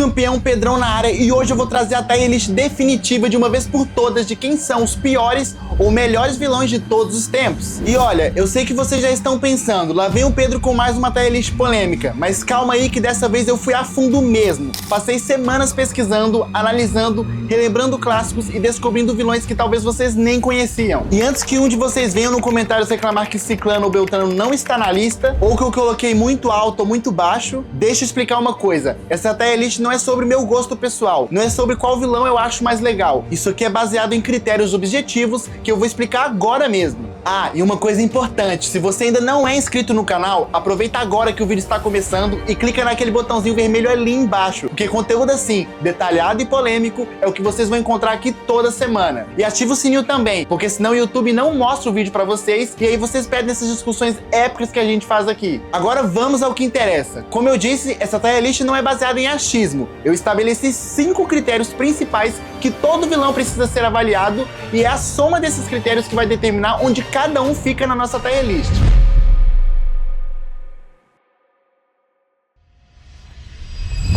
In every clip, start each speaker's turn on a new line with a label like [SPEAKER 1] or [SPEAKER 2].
[SPEAKER 1] campeão Pedrão na área e hoje eu vou trazer a tier list definitiva de uma vez por todas de quem são os piores ou melhores vilões de todos os tempos. E olha, eu sei que vocês já estão pensando, lá vem o Pedro com mais uma tier list polêmica, mas calma aí que dessa vez eu fui a fundo mesmo. Passei semanas pesquisando, analisando, relembrando clássicos e descobrindo vilões que talvez vocês nem conheciam. E antes que um de vocês venha no comentário reclamar que Ciclano ou Beltrano não está na lista, ou que eu coloquei muito alto ou muito baixo, deixa eu explicar uma coisa. Essa tier list não é sobre meu gosto pessoal, não é sobre qual vilão eu acho mais legal. Isso aqui é baseado em critérios objetivos que eu vou explicar agora mesmo. Ah, e uma coisa importante, se você ainda não é inscrito no canal, aproveita agora que o vídeo está começando e clica naquele botãozinho vermelho ali embaixo, porque conteúdo assim, detalhado e polêmico, é o que vocês vão encontrar aqui toda semana. E ativa o sininho também, porque senão o YouTube não mostra o vídeo pra vocês e aí vocês perdem essas discussões épicas que a gente faz aqui. Agora vamos ao que interessa. Como eu disse, essa tier list não é baseada em achismo. Eu estabeleci 5 critérios principais que todo vilão precisa ser avaliado e é a soma desses critérios que vai determinar onde cada um fica na nossa tier list.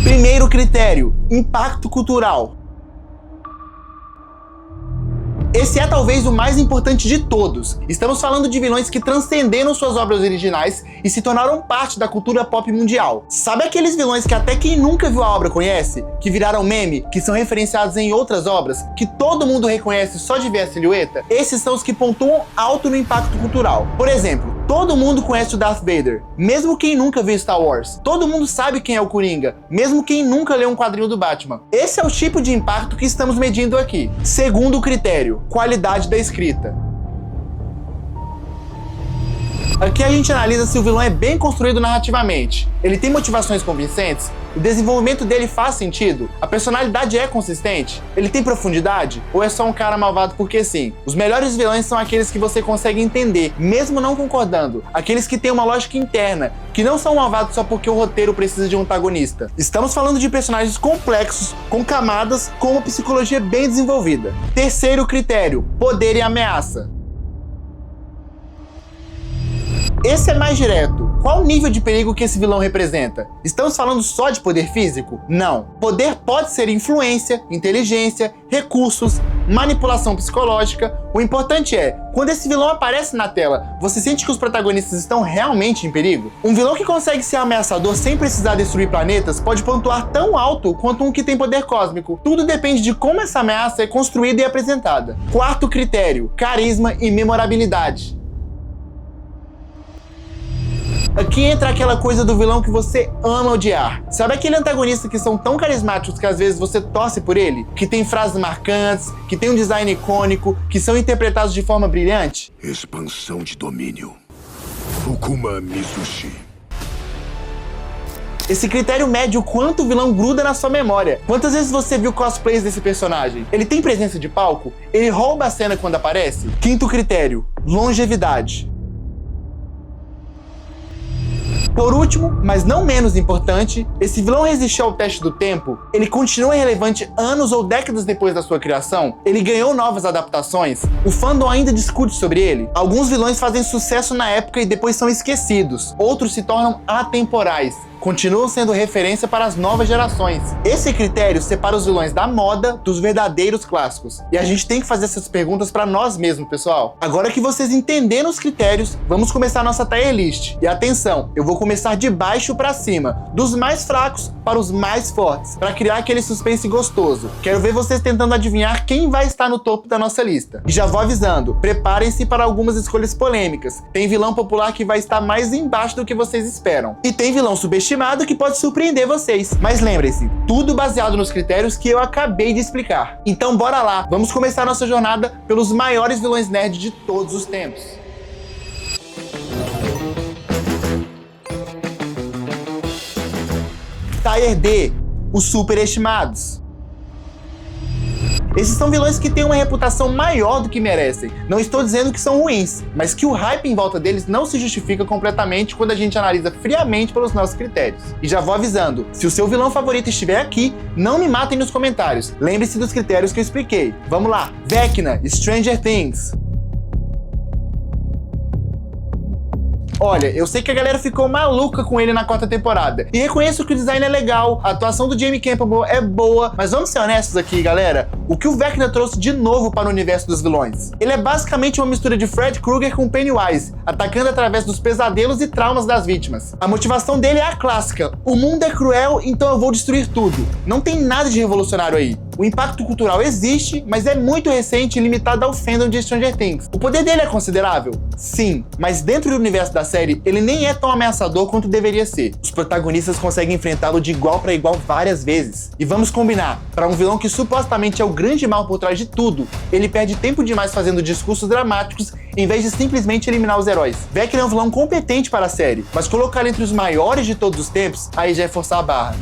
[SPEAKER 1] Primeiro critério, impacto cultural. Esse é talvez o mais importante de todos. Estamos falando de vilões que transcenderam suas obras originais e se tornaram parte da cultura pop mundial. Sabe aqueles vilões que até quem nunca viu a obra conhece? Que viraram meme, que são referenciados em outras obras, que todo mundo reconhece só de ver a silhueta? Esses são os que pontuam alto no impacto cultural. Por exemplo, todo mundo conhece o Darth Vader, mesmo quem nunca viu Star Wars. Todo mundo sabe quem é o Coringa, mesmo quem nunca leu um quadrinho do Batman. Esse é o tipo de impacto que estamos medindo aqui. Segundo critério, qualidade da escrita. Aqui a gente analisa se o vilão é bem construído narrativamente. Ele tem motivações convincentes? O desenvolvimento dele faz sentido? A personalidade é consistente? Ele tem profundidade? Ou é só um cara malvado porque sim? Os melhores vilões são aqueles que você consegue entender, mesmo não concordando. Aqueles que têm uma lógica interna, que não são malvados só porque o roteiro precisa de um antagonista. Estamos falando de personagens complexos, com camadas, com uma psicologia bem desenvolvida. Terceiro critério, poder e ameaça. Esse é mais direto. Qual o nível de perigo que esse vilão representa? Estamos falando só de poder físico? Não. Poder pode ser influência, inteligência, recursos, manipulação psicológica. O importante é, quando esse vilão aparece na tela, você sente que os protagonistas estão realmente em perigo? Um vilão que consegue ser ameaçador sem precisar destruir planetas pode pontuar tão alto quanto um que tem poder cósmico. Tudo depende de como essa ameaça é construída e apresentada. Quarto critério, carisma e memorabilidade. Aqui entra aquela coisa do vilão que você ama odiar. Sabe aquele antagonista que são tão carismáticos que às vezes você torce por ele? Que tem frases marcantes, que tem um design icônico, que são interpretados de forma brilhante?
[SPEAKER 2] Expansão de domínio. Fukuma Mizushi.
[SPEAKER 1] Esse critério mede o quanto o vilão gruda na sua memória. Quantas vezes você viu cosplays desse personagem? Ele tem presença de palco? Ele rouba a cena quando aparece? Quinto critério, longevidade. Por último, mas não menos importante, esse vilão resistiu ao teste do tempo? Ele continua relevante anos ou décadas depois da sua criação? Ele ganhou novas adaptações? O fandom ainda discute sobre ele? Alguns vilões fazem sucesso na época e depois são esquecidos. Outros se tornam atemporais. Continuam sendo referência para as novas gerações. Esse critério separa os vilões da moda dos verdadeiros clássicos. E a gente tem que fazer essas perguntas para nós mesmos, pessoal. Agora que vocês entenderam os critérios, vamos começar a nossa tier list. E atenção, eu vou começar de baixo para cima, dos mais fracos para os mais fortes, para criar aquele suspense gostoso. Quero ver vocês tentando adivinhar quem vai estar no topo da nossa lista. E já vou avisando, preparem-se para algumas escolhas polêmicas. Tem vilão popular que vai estar mais embaixo do que vocês esperam. E tem vilão subestimado que pode surpreender vocês. Mas lembrem-se, tudo baseado nos critérios que eu acabei de explicar. Então bora lá, vamos começar nossa jornada pelos maiores vilões nerd de todos os tempos. Tier D, os superestimados. Esses são vilões que têm uma reputação maior do que merecem. Não estou dizendo que são ruins, mas que o hype em volta deles não se justifica completamente quando a gente analisa friamente pelos nossos critérios. E já vou avisando, se o seu vilão favorito estiver aqui, não me matem nos comentários. Lembre-se dos critérios que eu expliquei. Vamos lá. Vecna, Stranger Things. Olha, eu sei que a galera ficou maluca com ele na 4ª temporada. E reconheço que o design é legal, a atuação do Jamie Campbell é boa, mas vamos ser honestos aqui, galera. O que o Vecna trouxe de novo para o universo dos vilões? Ele é basicamente uma mistura de Fred Krueger com Pennywise, atacando através dos pesadelos e traumas das vítimas. A motivação dele é a clássica: o mundo é cruel, então eu vou destruir tudo. Não tem nada de revolucionário aí. O impacto cultural existe, mas é muito recente e limitado ao fandom de Stranger Things. O poder dele é considerável? Sim, mas dentro do universo da série, ele nem é tão ameaçador quanto deveria ser. Os protagonistas conseguem enfrentá-lo de igual para igual várias vezes. E vamos combinar, para um vilão que supostamente é o grande mal por trás de tudo, ele perde tempo demais fazendo discursos dramáticos em vez de simplesmente eliminar os heróis. Vecna é um vilão competente para a série, mas colocar ele entre os maiores de todos os tempos, aí já é forçar a barra.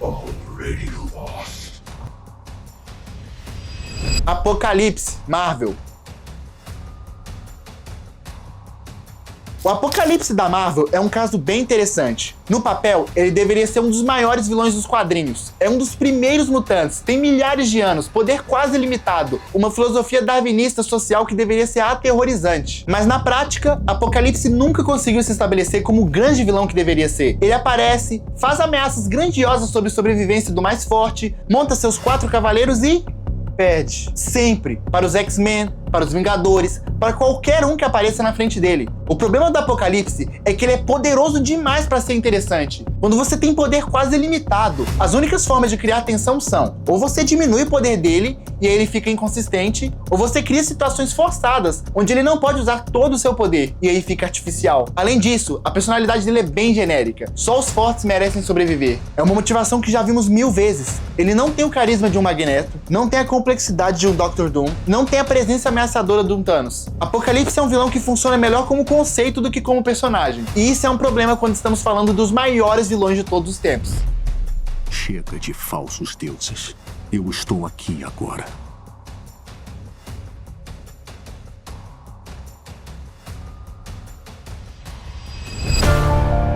[SPEAKER 2] Already lost.
[SPEAKER 1] Apocalipse, Marvel. O Apocalipse da Marvel é um caso bem interessante. No papel, ele deveria ser um dos maiores vilões dos quadrinhos. É um dos primeiros mutantes, tem milhares de anos, poder quase ilimitado, uma filosofia darwinista social que deveria ser aterrorizante. Mas na prática, Apocalipse nunca conseguiu se estabelecer como o grande vilão que deveria ser. Ele aparece, faz ameaças grandiosas sobre sobrevivência do mais forte, monta seus 4 cavaleiros e perde. Sempre. Para os X-Men, para os Vingadores, para qualquer um que apareça na frente dele. O problema do Apocalipse é que ele é poderoso demais para ser interessante. Quando você tem poder quase ilimitado, as únicas formas de criar tensão são: ou você diminui o poder dele e aí ele fica inconsistente, ou você cria situações forçadas, onde ele não pode usar todo o seu poder e aí fica artificial. Além disso, a personalidade dele é bem genérica. Só os fortes merecem sobreviver. É uma motivação que já vimos 1000 vezes. Ele não tem o carisma de um Magneto, não tem a complexidade de um Dr. Doom, não tem a presença ameaçadora de um Thanos. Apocalipse é um vilão que funciona melhor como conceito do que como personagem. E isso é um problema quando estamos falando dos maiores vilões de todos os tempos.
[SPEAKER 2] Chega de falsos deuses. Eu estou aqui agora.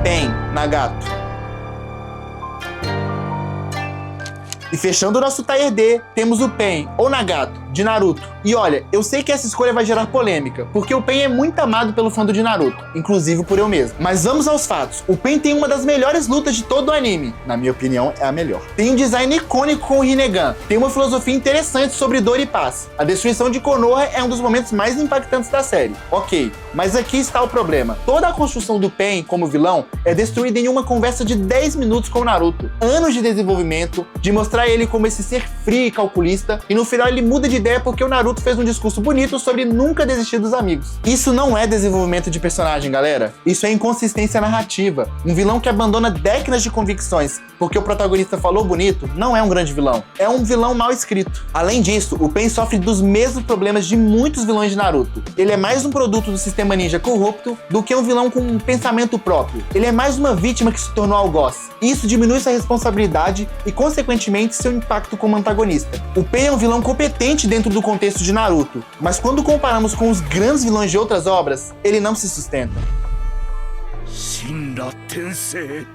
[SPEAKER 1] Pain, Nagato. E fechando o nosso Tier D, temos o Pain, ou Nagato, de Naruto. E olha, eu sei que essa escolha vai gerar polêmica, porque o Pain é muito amado pelo fã de Naruto, inclusive por eu mesmo. Mas vamos aos fatos. O Pain tem uma das melhores lutas de todo o anime. Na minha opinião, é a melhor. Tem um design icônico com o Rinnegan. Tem uma filosofia interessante sobre dor e paz. A destruição de Konoha é um dos momentos mais impactantes da série. Ok, mas aqui está o problema. Toda a construção do Pain como vilão é destruída em uma conversa de 10 minutos com o Naruto. Anos de desenvolvimento, de mostrar ele como esse ser frio e calculista, e no final ele muda de ideia porque o Naruto fez um discurso bonito sobre nunca desistir dos amigos. Isso não é desenvolvimento de personagem, galera. Isso é inconsistência narrativa. Um vilão que abandona décadas de convicções porque o protagonista falou bonito não é um grande vilão. É um vilão mal escrito. Além disso, o Pain sofre dos mesmos problemas de muitos vilões de Naruto. Ele é mais um produto do sistema ninja corrupto do que um vilão com um pensamento próprio. Ele é mais uma vítima que se tornou algoz. Isso diminui sua responsabilidade e, consequentemente, seu impacto como antagonista. O Pain é um vilão competente dentro do contexto de Naruto, mas quando comparamos com os grandes vilões de outras obras, ele não se sustenta.
[SPEAKER 2] Shinra Tensei.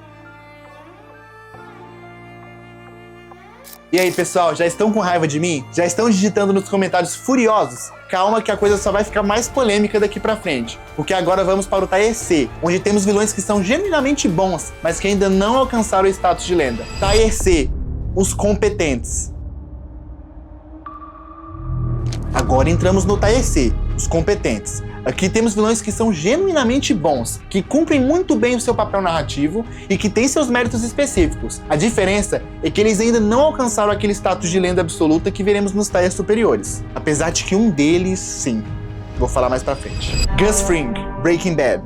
[SPEAKER 1] E aí, pessoal, já estão com raiva de mim? Já estão digitando nos comentários furiosos? Calma que a coisa só vai ficar mais polêmica daqui pra frente, porque agora vamos para o Tier C, onde temos vilões que são genuinamente bons, mas que ainda não alcançaram o status de lenda. Tier C, os competentes. Agora entramos no Tier C, os competentes. Aqui temos vilões que são genuinamente bons, que cumprem muito bem o seu papel narrativo e que têm seus méritos específicos. A diferença é que eles ainda não alcançaram aquele status de lenda absoluta que veremos nos tiers superiores. Apesar de que um deles, sim. Vou falar mais pra frente. Gus Fring, Breaking Bad.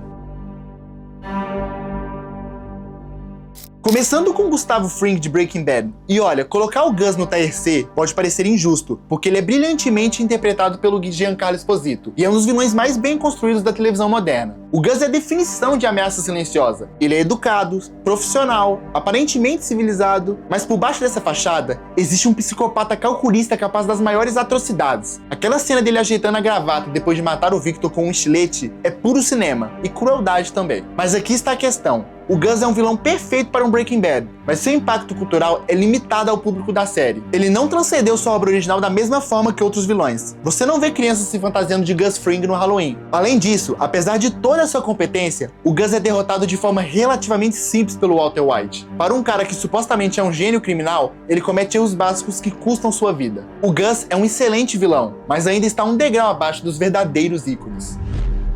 [SPEAKER 1] Começando com Gustavo Fring de Breaking Bad. E olha, colocar o Gus no Tier C pode parecer injusto, porque ele é brilhantemente interpretado pelo Giancarlo Esposito, e é um dos vilões mais bem construídos da televisão moderna. O Gus é a definição de ameaça silenciosa. Ele é educado, profissional, aparentemente civilizado, mas por baixo dessa fachada, existe um psicopata calculista capaz das maiores atrocidades. Aquela cena dele ajeitando a gravata depois de matar o Victor com um estilete é puro cinema, e crueldade também. Mas aqui está a questão. o Gus é um vilão perfeito para um Breaking Bad, mas seu impacto cultural é limitado ao público da série. Ele não transcendeu sua obra original da mesma forma que outros vilões. Você não vê crianças se fantasiando de Gus Fring no Halloween. Além disso, apesar de toda a sua competência, o Gus é derrotado de forma relativamente simples pelo Walter White. Para um cara que supostamente é um gênio criminal, ele comete erros básicos que custam sua vida. O Gus é um excelente vilão, mas ainda está um degrau abaixo dos verdadeiros ícones.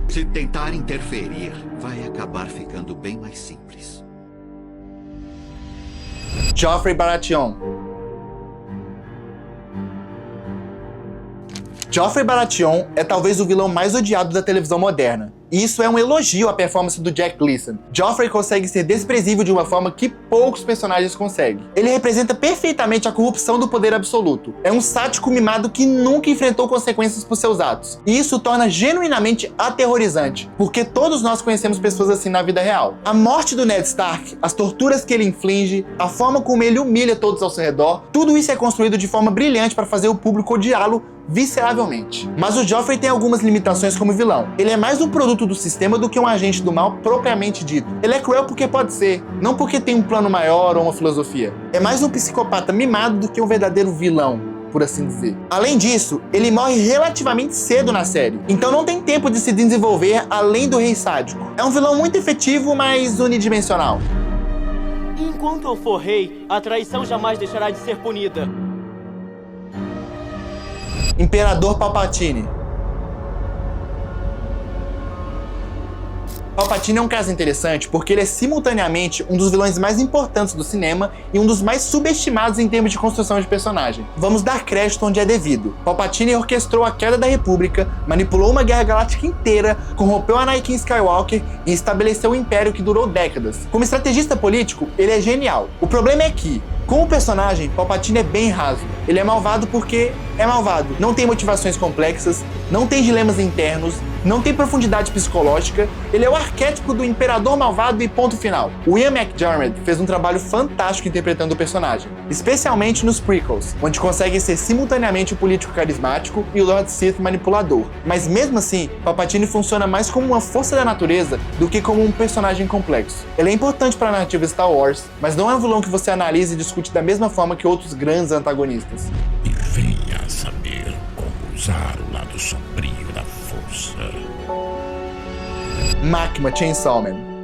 [SPEAKER 3] Se tentar interferir, vai acabar ficando bem mais simples.
[SPEAKER 1] Joffrey Baratheon. Joffrey Baratheon é talvez o vilão mais odiado da televisão moderna. E isso é um elogio à performance do Jack Gleeson. Joffrey consegue ser desprezível de uma forma que poucos personagens conseguem. Ele representa perfeitamente a corrupção do poder absoluto. É um sádico mimado que nunca enfrentou consequências por seus atos. E isso o torna genuinamente aterrorizante, porque todos nós conhecemos pessoas assim na vida real. A morte do Ned Stark, as torturas que ele inflige, a forma como ele humilha todos ao seu redor, tudo isso é construído de forma brilhante para fazer o público odiá-lo visceralmente. Mas o Joffrey tem algumas limitações como vilão. Ele é mais um produto do sistema do que um agente do mal propriamente dito. Ele é cruel porque pode ser, não porque tem um plano maior ou uma filosofia. É mais um psicopata mimado do que um verdadeiro vilão, por assim dizer. Além disso, ele morre relativamente cedo na série, então não tem tempo de se desenvolver além do rei sádico. É um vilão muito efetivo, mas unidimensional.
[SPEAKER 4] Enquanto eu for rei, a traição jamais deixará de ser punida.
[SPEAKER 1] Imperador Palpatine. Palpatine é um caso interessante porque ele é simultaneamente um dos vilões mais importantes do cinema e um dos mais subestimados em termos de construção de personagem. Vamos dar crédito onde é devido. Palpatine orquestrou a queda da República, manipulou uma guerra galáctica inteira, corrompeu Anakin Skywalker e estabeleceu um império que durou décadas. Como estrategista político, ele é genial. O problema é que, como personagem, Palpatine é bem raso. Ele é malvado porque é malvado. Não tem motivações complexas, não tem dilemas internos, não tem profundidade psicológica. Ele é o arquétipo do imperador malvado e ponto final. O Ian McDiarmid fez um trabalho fantástico interpretando o personagem, especialmente nos prequels, onde consegue ser simultaneamente o político carismático e o Lord Sith manipulador. Mas mesmo assim, Palpatine funciona mais como uma força da natureza do que como um personagem complexo. Ele é importante para a narrativa Star Wars, mas não é um vilão que você analisa e discute da mesma forma que outros grandes antagonistas.
[SPEAKER 5] E venha a saber como usar o lado sombrio da força.
[SPEAKER 1] Makima Chainsaw Man.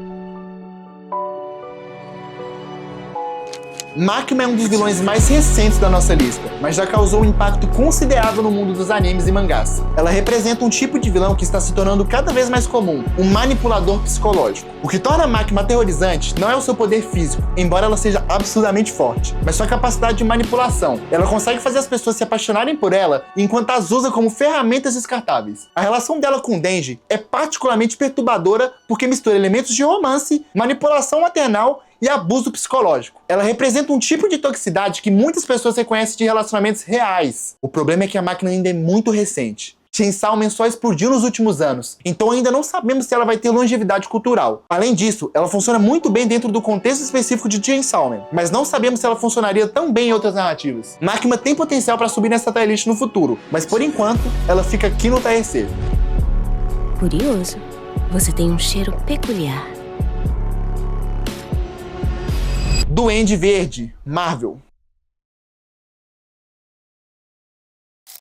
[SPEAKER 1] Makima é um dos vilões mais recentes da nossa lista, mas já causou um impacto considerável no mundo dos animes e mangás. Ela representa um tipo de vilão que está se tornando cada vez mais comum, um manipulador psicológico. O que torna Makima aterrorizante não é o seu poder físico, embora ela seja absurdamente forte, mas sua capacidade de manipulação. Ela consegue fazer as pessoas se apaixonarem por ela enquanto as usa como ferramentas descartáveis. A relação dela com Denji é particularmente perturbadora porque mistura elementos de romance, manipulação maternal e abuso psicológico. Ela representa um tipo de toxicidade que muitas pessoas reconhecem de relacionamentos reais. O problema é que a máquina ainda é muito recente. Chainsaw Man só explodiu nos últimos anos, então ainda não sabemos se ela vai ter longevidade cultural. Além disso, ela funciona muito bem dentro do contexto específico de Chainsaw Man, mas não sabemos se ela funcionaria tão bem em outras narrativas. Makima tem potencial para subir nessa tier list no futuro, mas por enquanto, ela fica aqui no tier C.
[SPEAKER 6] Curioso, você tem um cheiro peculiar.
[SPEAKER 1] Duende Verde, Marvel.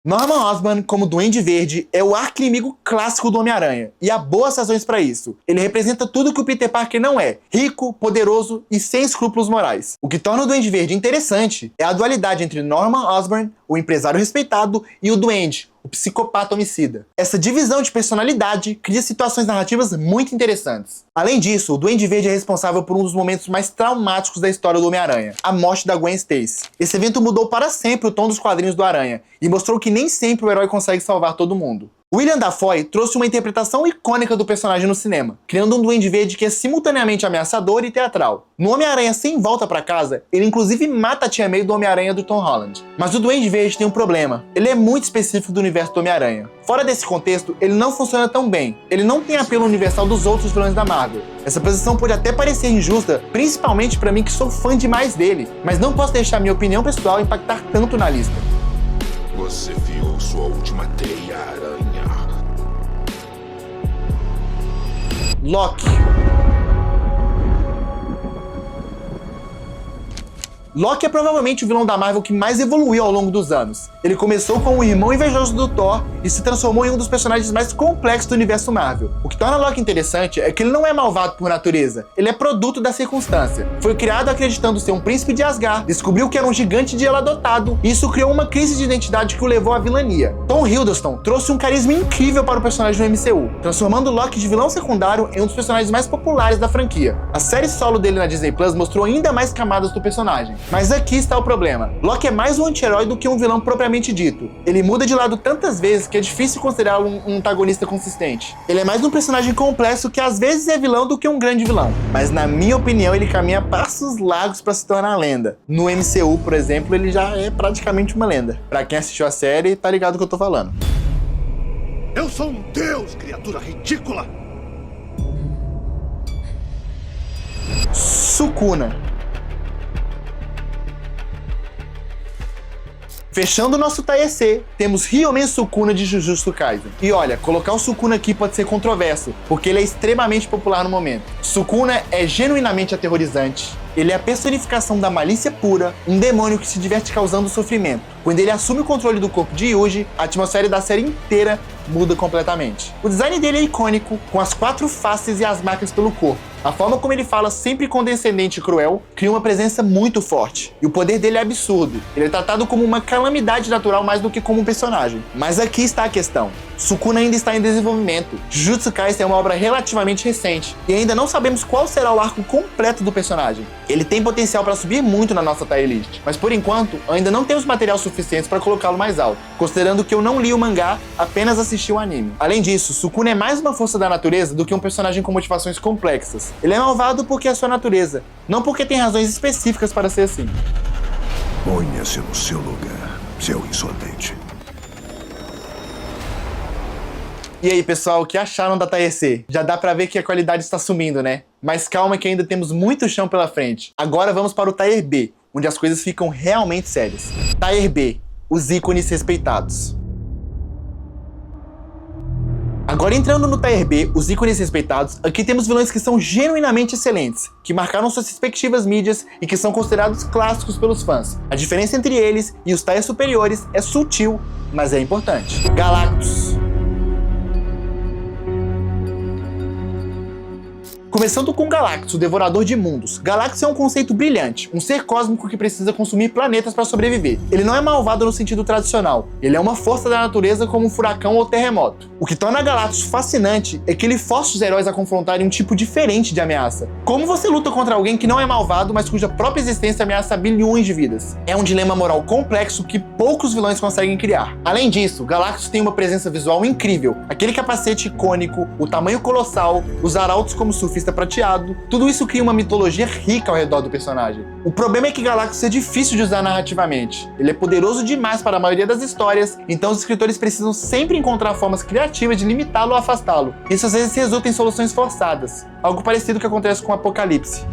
[SPEAKER 1] Norman Osborn, como Duende Verde, é o arqui-inimigo clássico do Homem-Aranha, e há boas razões para isso. Ele representa tudo que o Peter Parker não é: rico, poderoso e sem escrúpulos morais. O que torna o Duende Verde interessante é a dualidade entre Norman Osborn, o empresário respeitado, e o Duende, o psicopata homicida. Essa divisão de personalidade cria situações narrativas muito interessantes. Além disso, o Duende Verde é responsável por um dos momentos mais traumáticos da história do Homem-Aranha, a morte da Gwen Stacy. Esse evento mudou para sempre o tom dos quadrinhos do Aranha, e mostrou que nem sempre o herói consegue salvar todo mundo. William Dafoe trouxe uma interpretação icônica do personagem no cinema, criando um Duende Verde que é simultaneamente ameaçador e teatral. No Homem-Aranha Sem Volta pra Casa, ele inclusive mata a Tia May do Homem-Aranha do Tom Holland. Mas o Duende Verde tem um problema: ele é muito específico do universo do Homem-Aranha. Fora desse contexto, ele não funciona tão bem. Ele não tem apelo universal dos outros vilões da Marvel. Essa posição pode até parecer injusta, principalmente pra mim que sou fã demais dele, mas não posso deixar minha opinião pessoal impactar tanto na lista.
[SPEAKER 5] Você viu sua última teia, aranha.
[SPEAKER 1] Loki. Loki é provavelmente o vilão da Marvel que mais evoluiu ao longo dos anos. Ele começou como o irmão invejoso do Thor e se transformou em um dos personagens mais complexos do universo Marvel. O que torna Loki interessante é que ele não é malvado por natureza, ele é produto da circunstância. Foi criado acreditando ser um príncipe de Asgard, descobriu que era um gigante de gelo adotado, e isso criou uma crise de identidade que o levou à vilania. Tom Hiddleston trouxe um carisma incrível para o personagem no MCU, transformando Loki de vilão secundário em um dos personagens mais populares da franquia. A série solo dele na Disney Plus mostrou ainda mais camadas do personagem. Mas aqui está o problema. Loki é mais um anti-herói do que um vilão propriamente dito. Ele muda de lado tantas vezes que é difícil considerá-lo um antagonista consistente. Ele é mais um personagem complexo que às vezes é vilão do que um grande vilão. Mas na minha opinião ele caminha passos largos para se tornar lenda. No MCU, por exemplo, ele já é praticamente uma lenda. Pra quem assistiu a série, tá ligado do que eu tô falando.
[SPEAKER 2] Eu sou um deus, criatura ridícula!
[SPEAKER 1] Sukuna. Fechando o nosso TAEC, temos Ryomen Sukuna de Jujutsu Kaisen. E olha, colocar o Sukuna aqui pode ser controverso, porque ele é extremamente popular no momento. Sukuna é genuinamente aterrorizante. Ele é a personificação da malícia pura, um demônio que se diverte causando sofrimento. Quando ele assume o controle do corpo de Yuji, a atmosfera da série inteira muda completamente. O design dele é icônico, com as 4 faces e as marcas pelo corpo. A forma como ele fala, sempre condescendente e cruel, cria uma presença muito forte. E o poder dele é absurdo. Ele é tratado como uma calamidade natural mais do que como um personagem. Mas aqui está a questão. Sukuna ainda está em desenvolvimento. Jujutsu Kaisen é uma obra relativamente recente, e ainda não sabemos qual será o arco completo do personagem. Ele tem potencial para subir muito na nossa tier list, mas por enquanto ainda não temos material suficiente para colocá-lo mais alto, considerando que eu não li o mangá, apenas assisti o anime. Além disso, Sukuna é mais uma força da natureza do que um personagem com motivações complexas. Ele é malvado porque é sua natureza, não porque tem razões específicas para ser assim.
[SPEAKER 2] Ponha-se no seu lugar, seu insolente.
[SPEAKER 1] E aí, pessoal, o que acharam da TAEC? Já dá pra ver que a qualidade está sumindo, né? Mas calma que ainda temos muito chão pela frente. Agora vamos para o Tier B, onde as coisas ficam realmente sérias. Tier B, os ícones respeitados. Agora entrando no Tier B, os ícones respeitados, aqui temos vilões que são genuinamente excelentes, que marcaram suas respectivas mídias e que são considerados clássicos pelos fãs. A diferença entre eles e os tiers superiores é sutil, mas é importante. Galactus. Começando com Galactus, o Devorador de Mundos. Galactus é um conceito brilhante, um ser cósmico que precisa consumir planetas para sobreviver. Ele não é malvado no sentido tradicional, ele é uma força da natureza como um furacão ou terremoto. O que torna Galactus fascinante é que ele força os heróis a confrontarem um tipo diferente de ameaça. Como você luta contra alguém que não é malvado, mas cuja própria existência ameaça bilhões de vidas? É um dilema moral complexo que poucos vilões conseguem criar. Além disso, Galactus tem uma presença visual incrível, aquele capacete icônico, o tamanho colossal, os arautos como surfista prateado, tudo isso cria uma mitologia rica ao redor do personagem. O problema é que Galactus é difícil de usar narrativamente. Ele é poderoso demais para a maioria das histórias, então os escritores precisam sempre encontrar formas criativas de limitá-lo ou afastá-lo. Isso às vezes resulta em soluções forçadas, algo parecido que acontece com Apocalipse.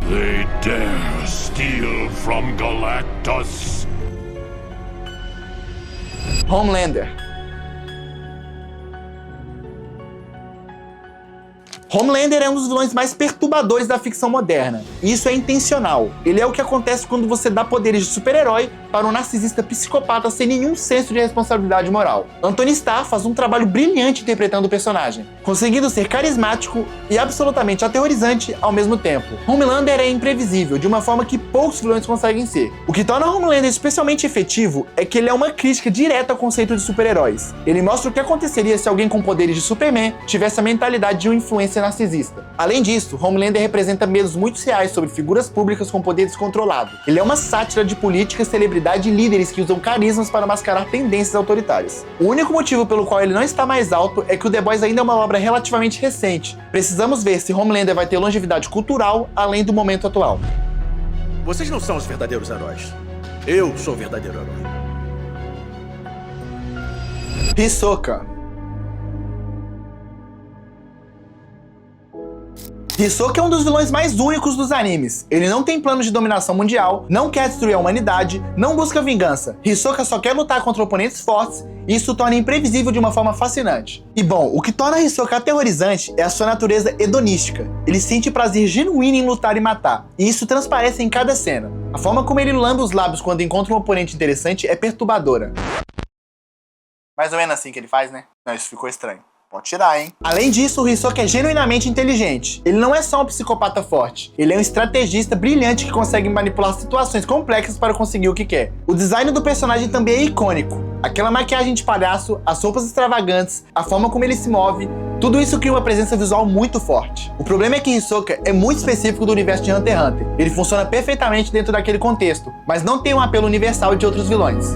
[SPEAKER 5] They dare steal from Galactus.
[SPEAKER 1] Homelander. Homelander é um dos vilões mais perturbadores da ficção moderna, e isso é intencional. Ele é o que acontece quando você dá poderes de super-herói para um narcisista psicopata sem nenhum senso de responsabilidade moral. Anthony Starr faz um trabalho brilhante interpretando o personagem, conseguindo ser carismático e absolutamente aterrorizante ao mesmo tempo. Homelander é imprevisível, de uma forma que poucos vilões conseguem ser. O que torna Homelander especialmente efetivo é que ele é uma crítica direta ao conceito de super-heróis. Ele mostra o que aconteceria se alguém com poderes de Superman tivesse a mentalidade de um influencer narcisista. Além disso, Homelander representa medos muito reais sobre figuras públicas com poder descontrolado. Ele é uma sátira de política, celebridade e líderes que usam carismas para mascarar tendências autoritárias. O único motivo pelo qual ele não está mais alto é que o The Boys ainda é uma obra relativamente recente. Precisamos ver se Homelander vai ter longevidade cultural além do momento atual.
[SPEAKER 7] Vocês não são os verdadeiros heróis. Eu sou o verdadeiro herói.
[SPEAKER 1] Hisoka. Hisoka é um dos vilões mais únicos dos animes. Ele não tem planos de dominação mundial, não quer destruir a humanidade, não busca vingança. Hisoka só quer lutar contra oponentes fortes e isso torna imprevisível de uma forma fascinante. E bom, o que torna Hisoka aterrorizante é a sua natureza hedonística. Ele sente prazer genuíno em lutar e matar, e isso transparece em cada cena. A forma como ele lambe os lábios quando encontra um oponente interessante é perturbadora. Mais ou menos assim que ele faz, né? Não, isso ficou estranho. Pode tirar, hein? Além disso, o Hisoka é genuinamente inteligente. Ele não é só um psicopata forte. Ele é um estrategista brilhante que consegue manipular situações complexas para conseguir o que quer. O design do personagem também é icônico. Aquela maquiagem de palhaço, as roupas extravagantes, a forma como ele se move, tudo isso cria uma presença visual muito forte. O problema é que Hisoka é muito específico do universo de Hunter x Hunter. Ele funciona perfeitamente dentro daquele contexto, mas não tem um apelo universal de outros vilões.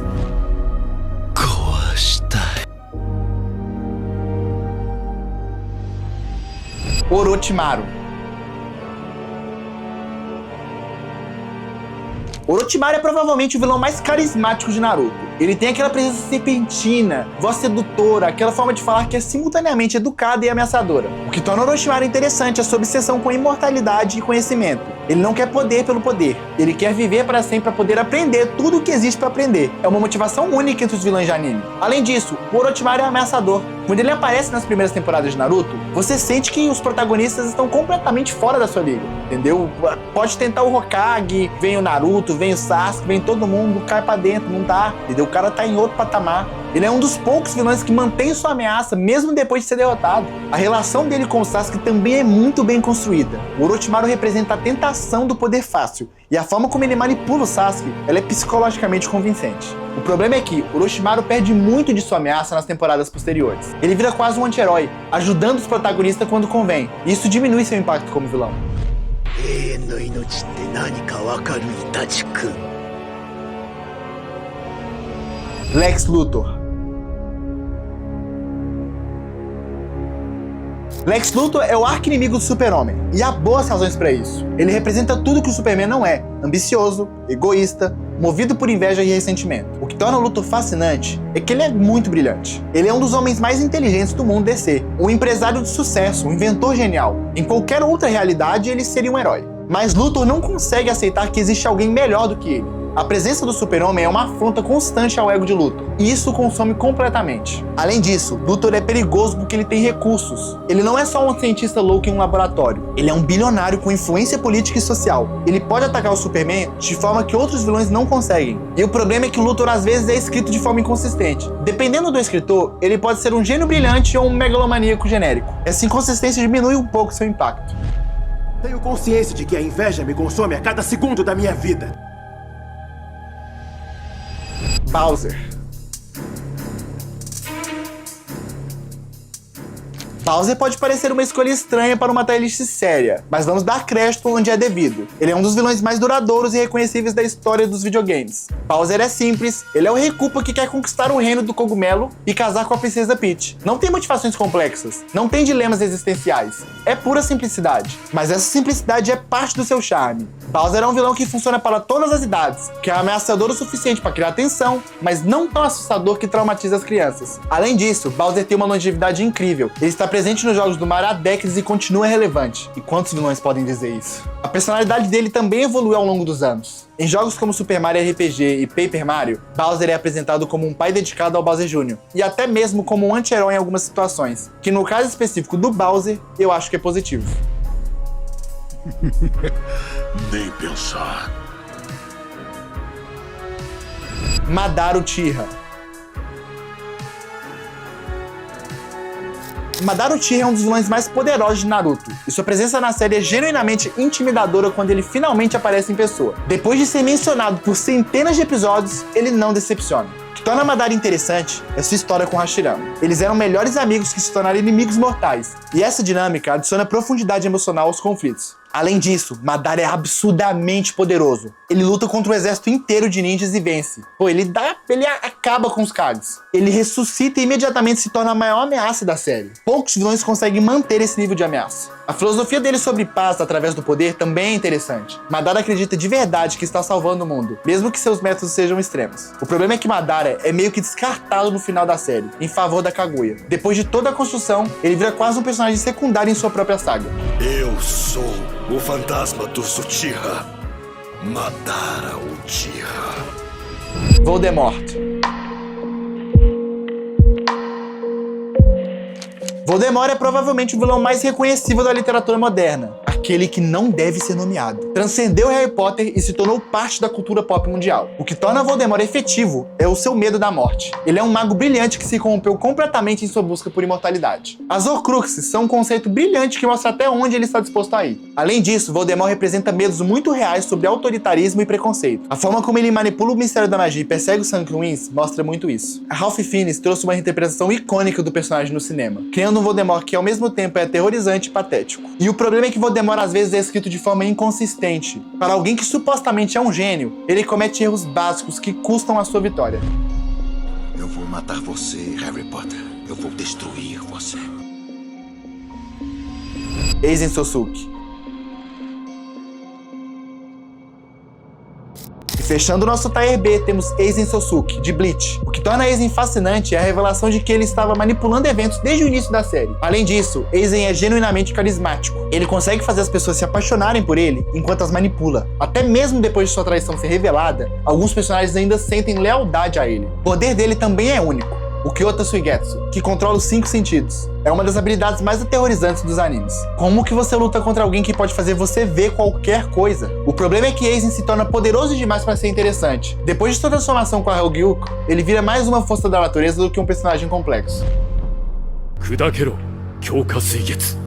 [SPEAKER 1] Orochimaru. Orochimaru é provavelmente o vilão mais carismático de Naruto. Ele tem aquela presença serpentina, voz sedutora, aquela forma de falar que é simultaneamente educada e ameaçadora. O que torna Orochimaru interessante é sua obsessão com imortalidade e conhecimento. Ele não quer poder pelo poder, ele quer viver para sempre para poder aprender tudo o que existe para aprender. É uma motivação única entre os vilões de anime. Além disso, o Orochimaru é ameaçador. Quando ele aparece nas primeiras temporadas de Naruto, você sente que os protagonistas estão completamente fora da sua liga, entendeu? Pode tentar o Hokage, vem o Naruto, vem o Sasuke, vem todo mundo, cai pra dentro, não dá, entendeu? O cara tá em outro patamar. Ele é um dos poucos vilões que mantém sua ameaça mesmo depois de ser derrotado. A relação dele com o Sasuke também é muito bem construída. O Orochimaru representa a tentação do poder fácil, e a forma como ele manipula o Sasuke, ela é psicologicamente convincente. O problema é que Orochimaru perde muito de sua ameaça nas temporadas posteriores. Ele vira quase um anti-herói, ajudando os protagonistas quando convém, e isso diminui seu impacto como vilão. Lex Luthor. Lex Luthor é o arqui-inimigo do Super-Homem, e há boas razões para isso. Ele representa tudo que o Superman não é: ambicioso, egoísta, movido por inveja e ressentimento. O que torna o Luthor fascinante é que ele é muito brilhante. Ele é um dos homens mais inteligentes do mundo DC, um empresário de sucesso, um inventor genial. Em qualquer outra realidade, ele seria um herói. Mas Luthor não consegue aceitar que existe alguém melhor do que ele. A presença do Super-Homem é uma afronta constante ao ego de Luthor, e isso o consome completamente. Além disso, Luthor é perigoso porque ele tem recursos. Ele não é só um cientista louco em um laboratório, ele é um bilionário com influência política e social. Ele pode atacar o Superman de forma que outros vilões não conseguem. E o problema é que o Luthor às vezes é escrito de forma inconsistente. Dependendo do escritor, ele pode ser um gênio brilhante ou um megalomaníaco genérico. Essa inconsistência diminui um pouco seu impacto.
[SPEAKER 7] Tenho consciência de que a inveja me consome a cada segundo da minha vida.
[SPEAKER 1] Bowser. Bowser pode parecer uma escolha estranha para uma playlist séria, mas vamos dar crédito onde é devido. Ele é um dos vilões mais duradouros e reconhecíveis da história dos videogames. Bowser é simples, ele é o Rei Koopa que quer conquistar o reino do cogumelo e casar com a princesa Peach. Não tem motivações complexas, não tem dilemas existenciais, é pura simplicidade. Mas essa simplicidade é parte do seu charme. Bowser é um vilão que funciona para todas as idades, que é ameaçador o suficiente para criar tensão, mas não tão assustador que traumatiza as crianças. Além disso, Bowser tem uma longevidade incrível. Ele está presente nos jogos do Mario há décadas e continua relevante. E quantos vilões podem dizer isso? A personalidade dele também evoluiu ao longo dos anos. Em jogos como Super Mario RPG e Paper Mario, Bowser é apresentado como um pai dedicado ao Bowser Jr. e até mesmo como um anti-herói em algumas situações, que no caso específico do Bowser, eu acho que é positivo.
[SPEAKER 5] Nem pensar.
[SPEAKER 1] Madara Uchiha. Madara Uchiha é um dos vilões mais poderosos de Naruto, e sua presença na série é genuinamente intimidadora quando ele finalmente aparece em pessoa. Depois de ser mencionado por centenas de episódios, ele não decepciona. O que torna Madara interessante é sua história com Hashirama. Eles eram melhores amigos que se tornaram inimigos mortais, e essa dinâmica adiciona profundidade emocional aos conflitos. Além disso, Madara é absurdamente poderoso. Ele luta contra um exército inteiro de ninjas e vence. Ele acaba com os Kages. Ele ressuscita e imediatamente se torna a maior ameaça da série. Poucos vilões conseguem manter esse nível de ameaça. A filosofia dele sobre paz através do poder também é interessante. Madara acredita de verdade que está salvando o mundo, mesmo que seus métodos sejam extremos. O problema é que Madara é meio que descartado no final da série, em favor da Kaguya. Depois de toda a construção, ele vira quase um personagem secundário em sua própria saga.
[SPEAKER 5] Eu sou o fantasma dos Uchiha. Madara Uchiha.
[SPEAKER 1] Voldemort. Voldemort é provavelmente o vilão mais reconhecível da literatura moderna, aquele que não deve ser nomeado. Transcendeu Harry Potter e se tornou parte da cultura pop mundial. O que torna Voldemort efetivo é o seu medo da morte. Ele é um mago brilhante que se corrompeu completamente em sua busca por imortalidade. As Horcruxes são um conceito brilhante que mostra até onde ele está disposto a ir. Além disso, Voldemort representa medos muito reais sobre autoritarismo e preconceito. A forma como ele manipula o mistério da magia e persegue os Sanqueruins mostra muito isso. Ralph Fiennes trouxe uma interpretação icônica do personagem no cinema, criando um Voldemort que ao mesmo tempo é aterrorizante e patético. E o problema é que Voldemort às vezes é escrito de forma inconsistente. Para alguém que supostamente é um gênio, ele comete erros básicos que custam a sua vitória.
[SPEAKER 3] Eu vou matar você, Harry Potter. Eu vou destruir você.
[SPEAKER 1] Aizen Sossuke. E fechando o nosso Tier B, temos Aizen Sossuke, de Bleach. O que torna Aizen fascinante é a revelação de que ele estava manipulando eventos desde o início da série. Além disso, Aizen é genuinamente carismático. Ele consegue fazer as pessoas se apaixonarem por ele enquanto as manipula. Até mesmo depois de sua traição ser revelada, alguns personagens ainda sentem lealdade a ele. O poder dele também é único. O Kyota Suigetsu, que controla os 5 sentidos. É uma das habilidades mais aterrorizantes dos animes. Como que você luta contra alguém que pode fazer você ver qualquer coisa? O problema é que Aizen se torna poderoso demais para ser interessante. Depois de sua transformação com a Helgyuko, ele vira mais uma força da natureza do que um personagem complexo.
[SPEAKER 5] Kudakero, Kyouka Suigetsu.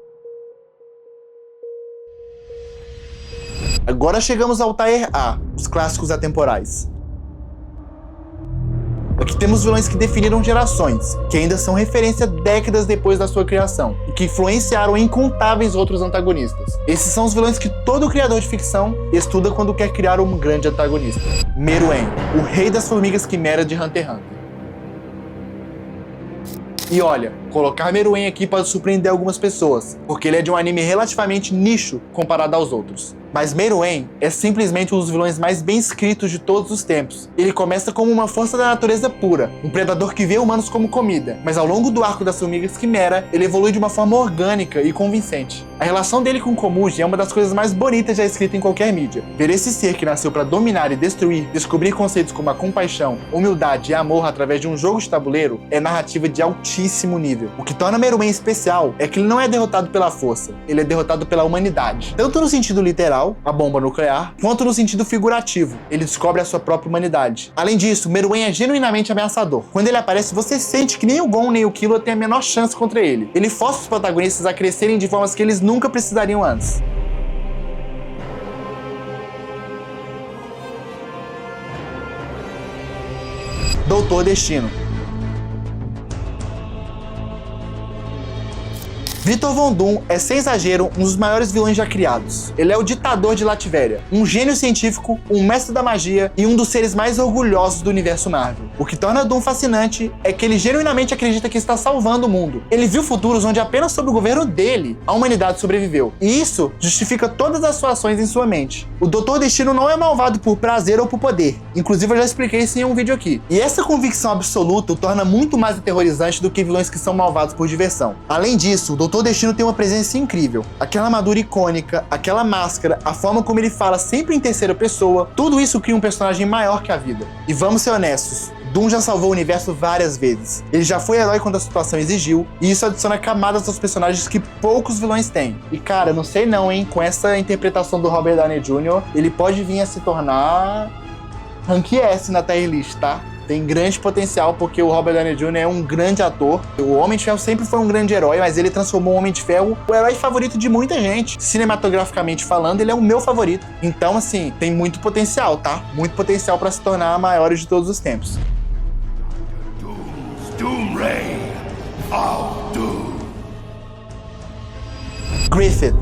[SPEAKER 1] Agora chegamos ao Tier A, os clássicos atemporais. Aqui temos vilões que definiram gerações, que ainda são referência décadas depois da sua criação, e que influenciaram incontáveis outros antagonistas. Esses são os vilões que todo criador de ficção estuda quando quer criar um grande antagonista. Meruem, o rei das formigas quimera de Hunter x Hunter. E olha, colocar Meruem aqui pode surpreender algumas pessoas, porque ele é de um anime relativamente nicho comparado aos outros. Mas Meruem é simplesmente um dos vilões mais bem escritos de todos os tempos. Ele começa como uma força da natureza pura, um predador que vê humanos como comida, mas ao longo do arco das formigas quimera, ele evolui de uma forma orgânica e convincente. A relação dele com Komuji é uma das coisas mais bonitas já escritas em qualquer mídia. Ver esse ser que nasceu para dominar e destruir, descobrir conceitos como a compaixão, humildade e amor através de um jogo de tabuleiro é narrativa de altíssimo nível. O que torna Meruem especial é que ele não é derrotado pela força, ele é derrotado pela humanidade. Tanto no sentido literal, a bomba nuclear, quanto no sentido figurativo, ele descobre a sua própria humanidade. Além disso, Meruem é genuinamente ameaçador. Quando ele aparece, você sente que nem o Gon nem o Killua têm a menor chance contra ele. Ele força os protagonistas a crescerem de formas que eles nunca precisariam antes. Doutor Destino. Victor Von Doom é, sem exagero, um dos maiores vilões já criados. Ele é o ditador de Latveria, um gênio científico, um mestre da magia e um dos seres mais orgulhosos do universo Marvel. O que torna Doom fascinante é que ele genuinamente acredita que está salvando o mundo. Ele viu futuros onde apenas sob o governo dele, a humanidade sobreviveu. E isso justifica todas as suas ações em sua mente. O Doutor Destino não é malvado por prazer ou por poder. Inclusive eu já expliquei isso em um vídeo aqui. E essa convicção absoluta o torna muito mais aterrorizante do que vilões que são malvados por diversão. Além disso, o Doutor Destino tem uma presença incrível. Aquela armadura icônica, aquela máscara, a forma como ele fala sempre em terceira pessoa, tudo isso cria um personagem maior que a vida. E vamos ser honestos, Doom já salvou o universo várias vezes. Ele já foi herói quando a situação exigiu, e isso adiciona camadas aos personagens que poucos vilões têm. E cara, não sei não, hein, com essa interpretação do Robert Downey Jr., ele pode vir a se tornar Rank S na tier list, tá? Tem grande potencial, porque o Robert Downey Jr. é um grande ator. O Homem de Ferro sempre foi um grande herói, mas ele transformou o Homem de Ferro o herói favorito de muita gente. Cinematograficamente falando, ele é o meu favorito. Então, assim, tem muito potencial, tá? Muito potencial para se tornar a maior de todos os tempos.
[SPEAKER 5] Doomray, I'll do.
[SPEAKER 1] Griffith.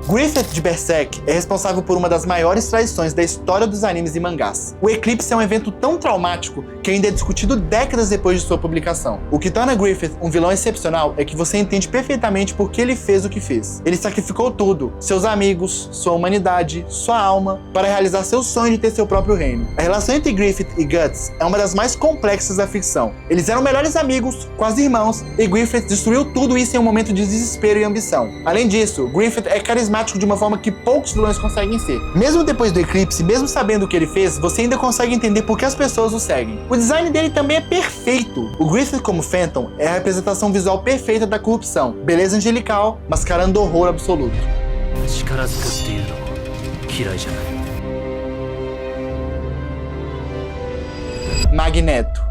[SPEAKER 1] Griffith de Berserk é responsável por uma das maiores traições da história dos animes e mangás. O eclipse é um evento tão traumático que ainda é discutido décadas depois de sua publicação. O que torna Griffith um vilão excepcional é que você entende perfeitamente por que ele fez o que fez. Ele sacrificou tudo, seus amigos, sua humanidade, sua alma, para realizar seu sonho de ter seu próprio reino. A relação entre Griffith e Guts é uma das mais complexas da ficção. Eles eram melhores amigos, quase irmãos, e Griffith destruiu tudo isso em um momento de desespero e ambição. Além disso, Griffith é carismático de uma forma que poucos vilões conseguem ser. Mesmo depois do eclipse, mesmo sabendo o que ele fez, você ainda consegue entender por que as pessoas o seguem. O design dele também é perfeito. O Griffith como Phantom é a representação visual perfeita da corrupção. Beleza angelical, mascarando horror absoluto. Magneto.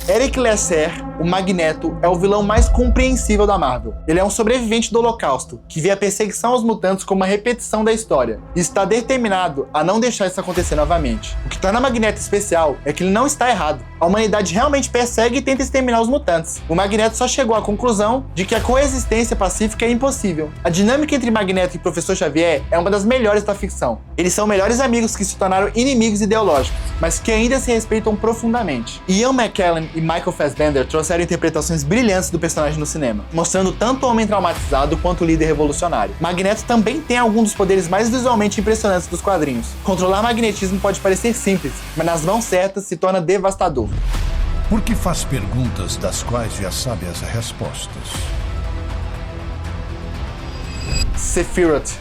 [SPEAKER 1] Eric Lesser, o Magneto, é o vilão mais compreensível da Marvel. Ele é um sobrevivente do Holocausto, que vê a perseguição aos mutantes como uma repetição da história, e está determinado a não deixar isso acontecer novamente. O que torna Magneto especial é que ele não está errado. A humanidade realmente persegue e tenta exterminar os mutantes. O Magneto só chegou à conclusão de que a coexistência pacífica é impossível. A dinâmica entre Magneto e Professor Xavier é uma das melhores da ficção. Eles são melhores amigos que se tornaram inimigos ideológicos, mas que ainda se respeitam profundamente. Ian McKellen e Michael Fassbender trouxeram interpretações brilhantes do personagem no cinema, mostrando tanto o homem traumatizado quanto o líder revolucionário. Magneto também tem alguns dos poderes mais visualmente impressionantes dos quadrinhos. Controlar magnetismo pode parecer simples, mas nas mãos certas se torna devastador.
[SPEAKER 2] Por que faz perguntas das quais já sabe as respostas?
[SPEAKER 1] Sephiroth.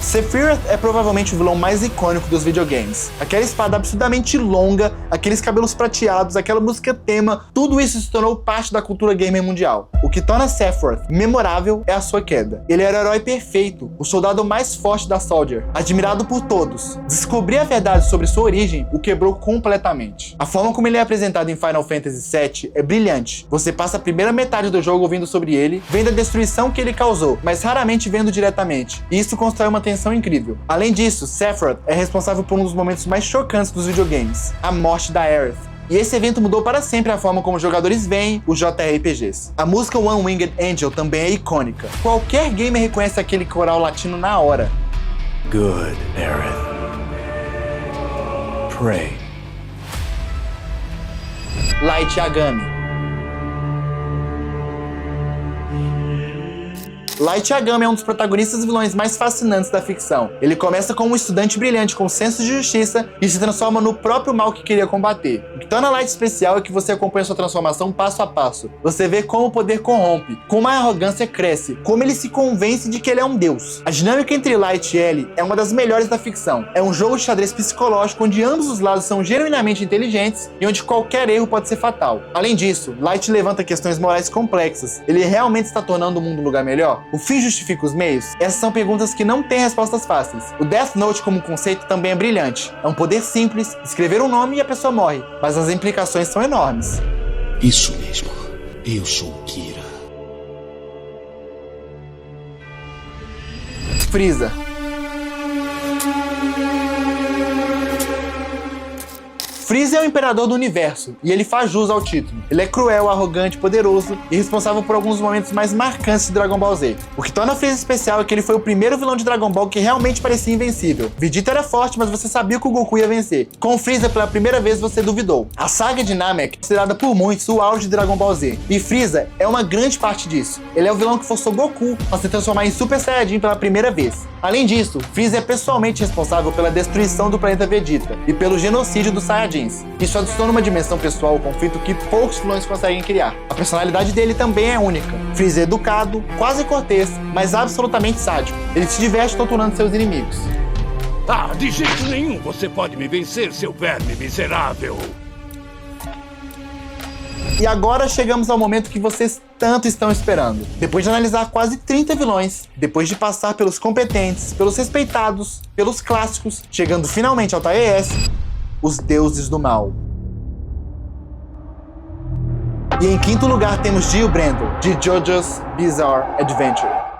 [SPEAKER 1] Sephiroth é provavelmente o vilão mais icônico dos videogames. Aquela espada absurdamente longa, aqueles cabelos prateados, aquela música tema, tudo isso se tornou parte da cultura gamer mundial. O que torna Sephiroth memorável é a sua queda. Ele era o herói perfeito, o soldado mais forte da Soldier, admirado por todos. Descobrir a verdade sobre sua origem o quebrou completamente. A forma como ele é apresentado em Final Fantasy VII é brilhante. Você passa a primeira metade do jogo ouvindo sobre ele, vendo a destruição que ele causou, mas raramente vendo diretamente. E isso constrói uma tensão incrível. Além disso, Sephiroth é responsável por um dos momentos mais chocantes dos videogames, a morte da Aerith. E esse evento mudou para sempre a forma como os jogadores veem os JRPGs. A música One Winged Angel também é icônica. Qualquer gamer reconhece aquele coral latino na hora.
[SPEAKER 8] Good, Aerith. Pray.
[SPEAKER 1] Light Yagami. Light Yagami é um dos protagonistas e vilões mais fascinantes da ficção. Ele começa como um estudante brilhante com senso de justiça e se transforma no próprio mal que queria combater. O que torna Light especial é que você acompanha sua transformação passo a passo. Você vê como o poder corrompe, como a arrogância cresce, como ele se convence de que ele é um deus. A dinâmica entre Light e Ellie é uma das melhores da ficção. É um jogo de xadrez psicológico onde ambos os lados são genuinamente inteligentes e onde qualquer erro pode ser fatal. Além disso, Light levanta questões morais complexas. Ele realmente está tornando o mundo um lugar melhor? O fim justifica os meios? Essas são perguntas que não têm respostas fáceis. O Death Note como conceito também é brilhante. É um poder simples, escrever um nome e a pessoa morre, mas as implicações são enormes.
[SPEAKER 2] Isso mesmo. Eu sou Kira.
[SPEAKER 1] Frieza. Freeza é o imperador do universo, e ele faz jus ao título. Ele é cruel, arrogante, poderoso e responsável por alguns momentos mais marcantes de Dragon Ball Z. O que torna Freeza especial é que ele foi o primeiro vilão de Dragon Ball que realmente parecia invencível. Vegeta era forte, mas você sabia que o Goku ia vencer. Com Freeza, pela primeira vez, você duvidou. A saga de Namek é considerada por muitos o auge de Dragon Ball Z, e Freeza é uma grande parte disso. Ele é o vilão que forçou Goku a se transformar em Super Saiyajin pela primeira vez. Além disso, Freeza é pessoalmente responsável pela destruição do planeta Vegeta e pelo genocídio dos Saiyajins. Isso adiciona uma dimensão pessoal ao conflito que poucos vilões conseguem criar. A personalidade dele também é única. Freeza é educado, quase cortês, mas absolutamente sádico. Ele se diverte torturando seus inimigos.
[SPEAKER 5] Ah, de jeito nenhum você pode me vencer, seu verme miserável!
[SPEAKER 1] E agora chegamos ao momento que vocês tanto estão esperando. Depois de analisar quase 30 vilões, depois de passar pelos competentes, pelos respeitados, pelos clássicos, chegando finalmente ao TAES, os deuses do mal. E em quinto lugar temos Jill Brando, de JoJo's Bizarre Adventure.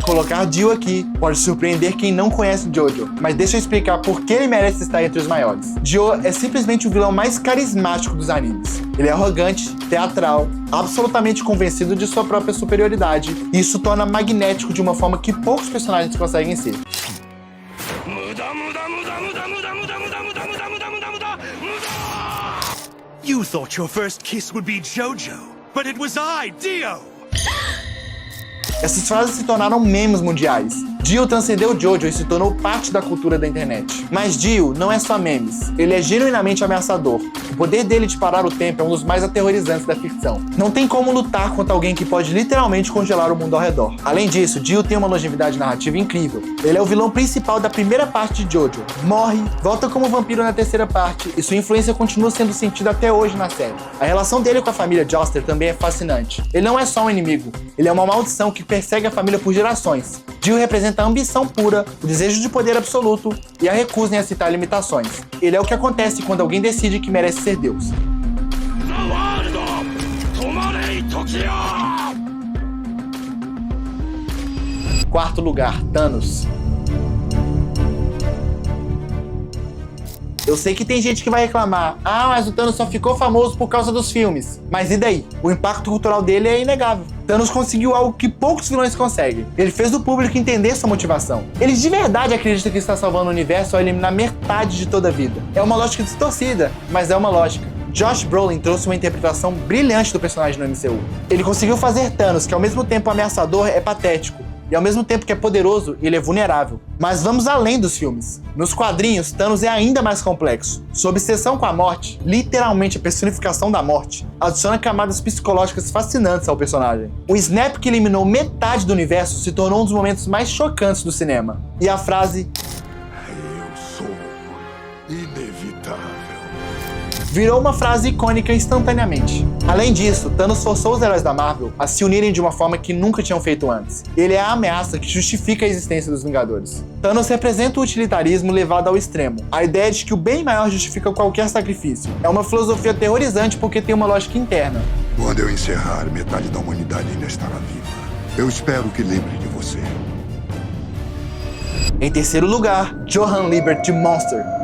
[SPEAKER 1] Colocar Jill aqui pode surpreender quem não conhece Jojo, mas deixa eu explicar por que ele merece estar entre os maiores. Jill é simplesmente o vilão mais carismático dos animes. Ele é arrogante, teatral, absolutamente convencido de sua própria superioridade, e isso torna magnético de uma forma que poucos personagens conseguem ser.
[SPEAKER 7] You thought your first kiss would be Jojo, but it was I, Dio!
[SPEAKER 1] Essas frases se tornaram memes mundiais. Dio transcendeu Jojo e se tornou parte da cultura da internet. Mas Dio não é só memes, ele é genuinamente ameaçador. O poder dele de parar o tempo é um dos mais aterrorizantes da ficção. Não tem como lutar contra alguém que pode literalmente congelar o mundo ao redor. Além disso, Dio tem uma longevidade narrativa incrível. Ele é o vilão principal da primeira parte de Jojo. Morre, volta como vampiro na terceira parte e sua influência continua sendo sentida até hoje na série. A relação dele com a família Joestar também é fascinante. Ele não é só um inimigo, ele é uma maldição que persegue a família por gerações. Dio representa a ambição pura, o desejo de poder absoluto e a recusa em aceitar limitações. Ele é o que acontece quando alguém decide que merece ser Deus. Quarto lugar, Thanos. Eu sei que tem gente que vai reclamar, mas o Thanos só ficou famoso por causa dos filmes. Mas e daí? O impacto cultural dele é inegável. Thanos conseguiu algo que poucos vilões conseguem. Ele fez o público entender sua motivação. Ele de verdade acredita que está salvando o universo ao eliminar metade de toda a vida. É uma lógica distorcida, mas é uma lógica. Josh Brolin trouxe uma interpretação brilhante do personagem no MCU. Ele conseguiu fazer Thanos, que ao mesmo tempo ameaçador, é patético. E ao mesmo tempo que é poderoso, ele é vulnerável. Mas vamos além dos filmes. Nos quadrinhos, Thanos é ainda mais complexo. Sua obsessão com a morte, literalmente a personificação da morte, adiciona camadas psicológicas fascinantes ao personagem. O snap que eliminou metade do universo se tornou um dos momentos mais chocantes do cinema. E a frase
[SPEAKER 2] Eu sou inevitável
[SPEAKER 1] virou uma frase icônica instantaneamente. Além disso, Thanos forçou os heróis da Marvel a se unirem de uma forma que nunca tinham feito antes. Ele é a ameaça que justifica a existência dos Vingadores. Thanos representa o utilitarismo levado ao extremo. A ideia de que o bem maior justifica qualquer sacrifício. É uma filosofia aterrorizante porque tem uma lógica interna.
[SPEAKER 2] Quando eu encerrar, metade da humanidade ainda estará viva. Eu espero que lembre de você.
[SPEAKER 1] Em terceiro lugar, Johan Liebert de Monster.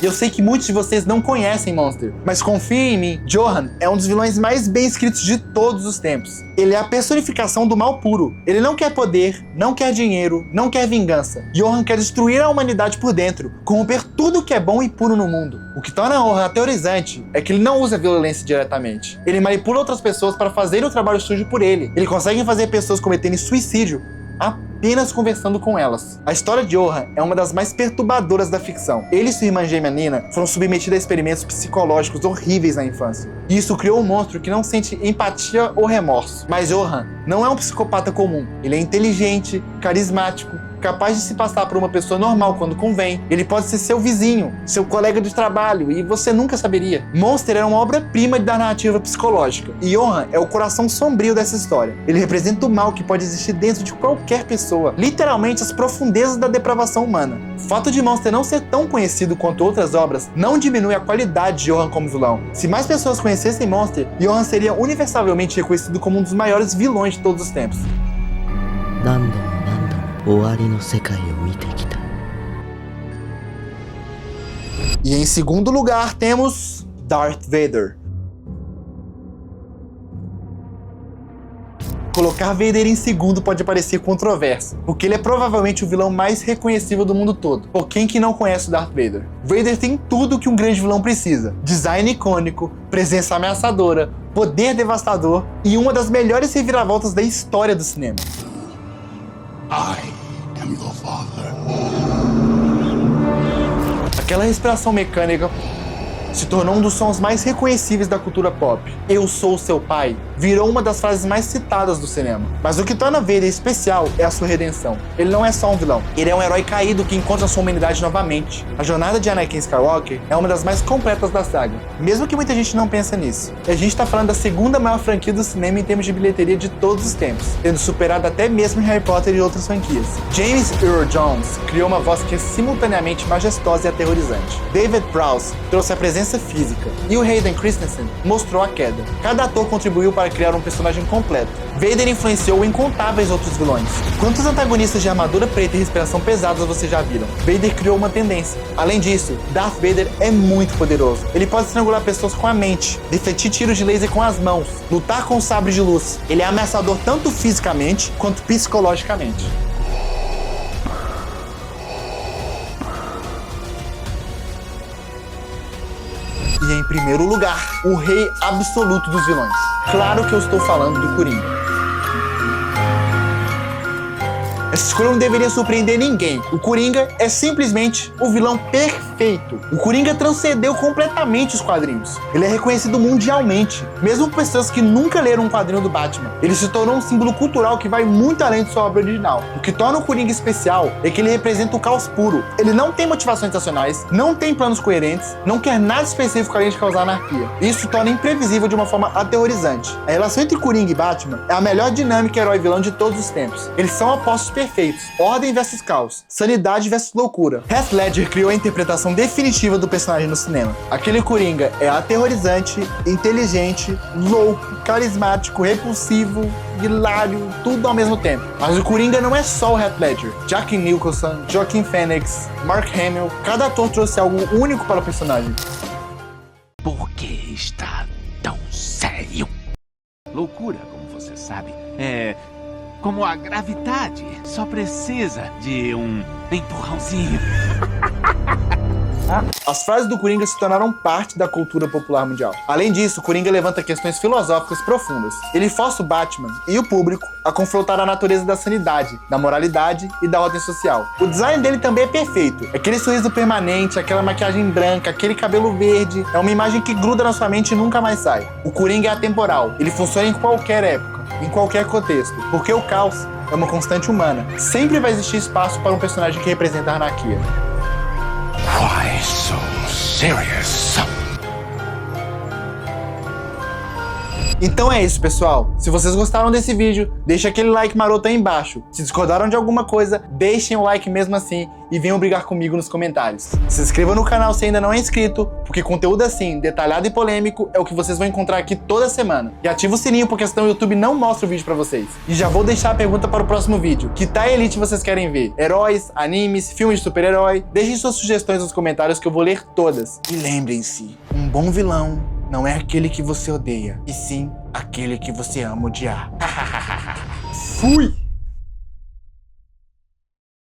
[SPEAKER 1] Eu sei que muitos de vocês não conhecem Monster, mas confiem em mim, Johan é um dos vilões mais bem escritos de todos os tempos. Ele é a personificação do mal puro. Ele não quer poder, não quer dinheiro, não quer vingança. Johan quer destruir a humanidade por dentro, corromper tudo que é bom e puro no mundo. O que torna Johan aterrorizante é que ele não usa violência diretamente. Ele manipula outras pessoas para fazerem o trabalho sujo por ele. Ele consegue fazer pessoas cometerem suicídio apenas conversando com elas. A história de Johan é uma das mais perturbadoras da ficção. Ele e sua irmã gêmea Nina foram submetidos a experimentos psicológicos horríveis na infância. E isso criou um monstro que não sente empatia ou remorso. Mas Johan não é um psicopata comum. Ele é inteligente, carismático, capaz de se passar por uma pessoa normal quando convém. Ele pode ser seu vizinho, seu colega de trabalho, e você nunca saberia. Monster é uma obra-prima da narrativa psicológica, e Johan é o coração sombrio dessa história. Ele representa o mal que pode existir dentro de qualquer pessoa, literalmente as profundezas da depravação humana. O fato de Monster não ser tão conhecido quanto outras obras não diminui a qualidade de Johan como vilão. Se mais pessoas conhecessem Monster, Johan seria universalmente reconhecido como um dos maiores vilões de todos os tempos. E em segundo lugar temos Darth Vader. Colocar Vader em segundo pode parecer controverso, porque ele é provavelmente o vilão mais reconhecível do mundo todo. Por quem que não conhece o Darth Vader? Vader tem tudo que um grande vilão precisa: design icônico, presença ameaçadora, poder devastador e uma das melhores reviravoltas da história do cinema.
[SPEAKER 2] I am your father.
[SPEAKER 1] Aquela respiração mecânica se tornou um dos sons mais reconhecíveis da cultura pop. Eu sou seu pai virou uma das frases mais citadas do cinema. Mas o que torna Vader especial é a sua redenção. Ele não é só um vilão, ele é um herói caído que encontra sua humanidade novamente. A jornada de Anakin Skywalker é uma das mais completas da saga, mesmo que muita gente não pense nisso. E a gente tá falando da segunda maior franquia do cinema em termos de bilheteria de todos os tempos, tendo superado até mesmo Harry Potter e outras franquias. James Earl Jones criou uma voz que é simultaneamente majestosa e aterrorizante. David Prowse trouxe a presença física, e o Hayden Christensen mostrou a queda. Cada ator contribuiu para criar um personagem completo. Vader influenciou incontáveis outros vilões. Quantos antagonistas de armadura preta e respiração pesadas vocês já viram? Vader criou uma tendência. Além disso, Darth Vader é muito poderoso. Ele pode estrangular pessoas com a mente, defletir tiros de laser com as mãos, lutar com o sabre de luz. Ele é ameaçador tanto fisicamente quanto psicologicamente. E em primeiro lugar, o rei absoluto dos vilões. Claro que eu estou falando do Coringa. Essa escolha não deveria surpreender ninguém. O Coringa é simplesmente o vilão perfeito. O Coringa transcendeu completamente os quadrinhos. Ele é reconhecido mundialmente, mesmo por pessoas que nunca leram um quadrinho do Batman. Ele se tornou um símbolo cultural que vai muito além de sua obra original. O que torna o Coringa especial é que ele representa o caos puro. Ele não tem motivações racionais, não tem planos coerentes, não quer nada específico além de causar anarquia. Isso torna imprevisível de uma forma aterrorizante. A relação entre Coringa e Batman é a melhor dinâmica herói-vilão de todos os tempos. Eles são opostos perfeitos. Ordem versus caos. Sanidade versus loucura. Heath Ledger criou a interpretação definitiva do personagem no cinema. Aquele Coringa é aterrorizante, inteligente, louco, carismático, repulsivo, hilário, tudo ao mesmo tempo. Mas o Coringa não é só o Heath Ledger. Jack Nicholson, Joaquin Phoenix, Mark Hamill, cada ator trouxe algo único para o personagem.
[SPEAKER 9] Por que está tão sério? Loucura, como você sabe, é como a gravidade. Só precisa de um empurrãozinho.
[SPEAKER 1] As frases do Coringa se tornaram parte da cultura popular mundial. Além disso, o Coringa levanta questões filosóficas profundas. Ele força o Batman e o público a confrontar a natureza da sanidade, da moralidade e da ordem social. O design dele também é perfeito. Aquele sorriso permanente, aquela maquiagem branca, aquele cabelo verde, é uma imagem que gruda na sua mente e nunca mais sai. O Coringa é atemporal. Ele funciona em qualquer época, em qualquer contexto, porque o caos é uma constante humana. Sempre vai existir espaço para um personagem que representa a anarquia.
[SPEAKER 5] Why so serious?
[SPEAKER 1] Então é isso, pessoal. Se vocês gostaram desse vídeo, deixa aquele like maroto aí embaixo. Se discordaram de alguma coisa, deixem o like mesmo assim e venham brigar comigo nos comentários. Se inscreva no canal se ainda não é inscrito, porque conteúdo assim, detalhado e polêmico, é o que vocês vão encontrar aqui toda semana. E ativa o sininho, porque senão o YouTube não mostra o vídeo pra vocês. E já vou deixar a pergunta para o próximo vídeo. Que Elite vocês querem ver? Heróis, animes, filmes de super-herói? Deixem suas sugestões nos comentários que eu vou ler todas. E lembrem-se, um bom vilão não é aquele que você odeia, e sim aquele que você ama odiar. Fui!